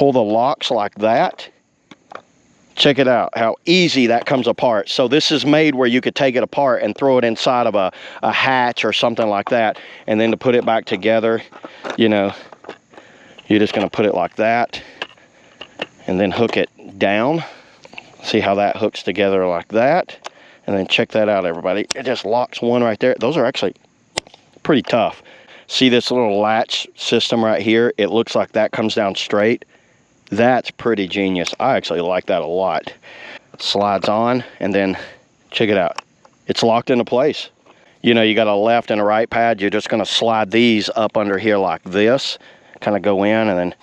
pull the locks like that. Check it out, how easy that comes apart. So this is made where you could take it apart and throw it inside of a hatch or something like that. And then to put it back together, you know, you're just gonna put it like that and then hook it down. See how that hooks together like that. And then check that out, everybody. It just locks one right there. Those are actually pretty tough. See this little latch system right here? It looks like that comes down straight. That's pretty genius. I actually like that a lot. It slides on, and then check it out. It's locked into place. You know, you got a left and a right pad. You're just gonna slide these up under here like this, kind of go in and then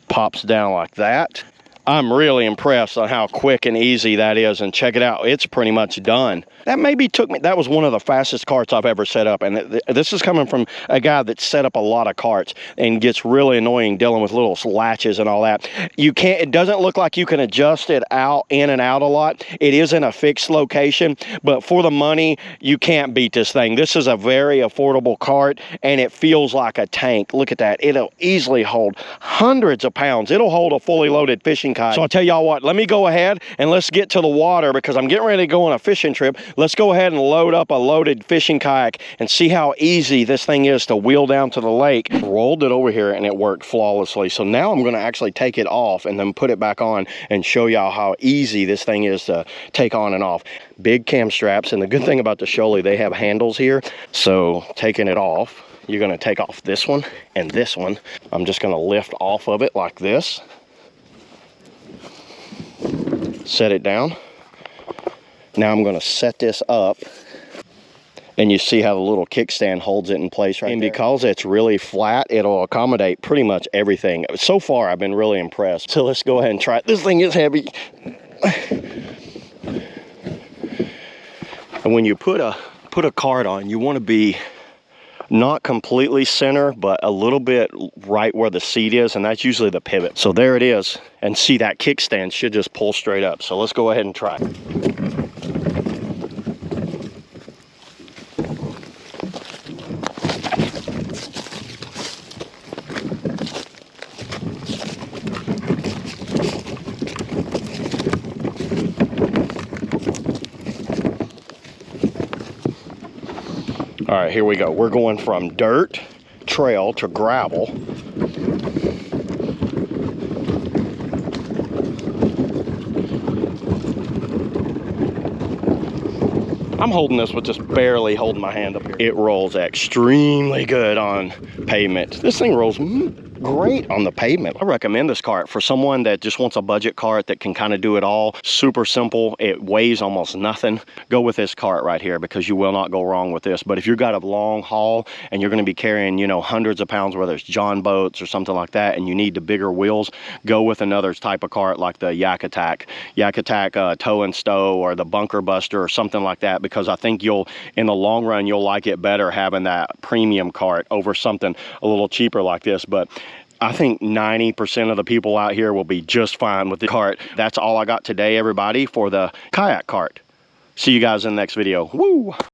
pops down like that. I'm really impressed on how quick and easy that is, and check it out, it's pretty much done. That maybe took me, that was one of the fastest carts I've ever set up, and this is coming from a guy that set up a lot of carts and gets really annoying dealing with little latches and all that. You can't, it doesn't look like you can adjust it out, in and out a lot. It is in a fixed location, but for the money, you can't beat this thing. This is a very affordable cart, and it feels like a tank. Look at that, it'll easily hold hundreds of pounds. It'll hold a fully loaded fishing kayak. So I'll tell y'all what, let me go ahead and let's get to the water because I'm getting ready to go on a fishing trip. Let's go ahead and load up a loaded fishing kayak and see how easy this thing is to wheel down to the lake. Rolled it over here and it worked flawlessly. So now I'm gonna actually take it off and then put it back on and show y'all how easy this thing is to take on and off. Big cam straps, and the good thing about the trolley, they have handles here. So taking it off, you're gonna take off this one and this one. I'm just gonna lift off of it like this. Set it down. Now I'm going to set this up, and you see how the little kickstand holds it in place right there. And because it's really flat, it'll accommodate pretty much everything. So far, I've been really impressed. So let's go ahead and try it. This thing is heavy. And when you put a cart on, you want to be not completely center, but a little bit right where the seat is, and that's usually the pivot. So there it is, and see that kickstand should just pull straight up. So let's go ahead and try it. All right, here we go. We're going from dirt trail to gravel. I'm holding this with just barely holding my hand up here. It rolls extremely good on pavement. This thing rolls great on the pavement. I recommend this cart for someone that just wants a budget cart that can kind of do it all. Super simple. It weighs almost nothing. Go with this cart right here because you will not go wrong with this. But if you've got a long haul and you're going to be carrying, you know, hundreds of pounds, whether it's John boats or something like that, and you need the bigger wheels, go with another type of cart like the Yak Attack Tow and Stow, or the Bunker Buster or something like that, because I think you'll, in the long run, you'll like it better having that premium cart over something a little cheaper like this. But I think 90% of the people out here will be just fine with the cart. That's all I got today, everybody, for the kayak cart. See you guys in the next video. Woo!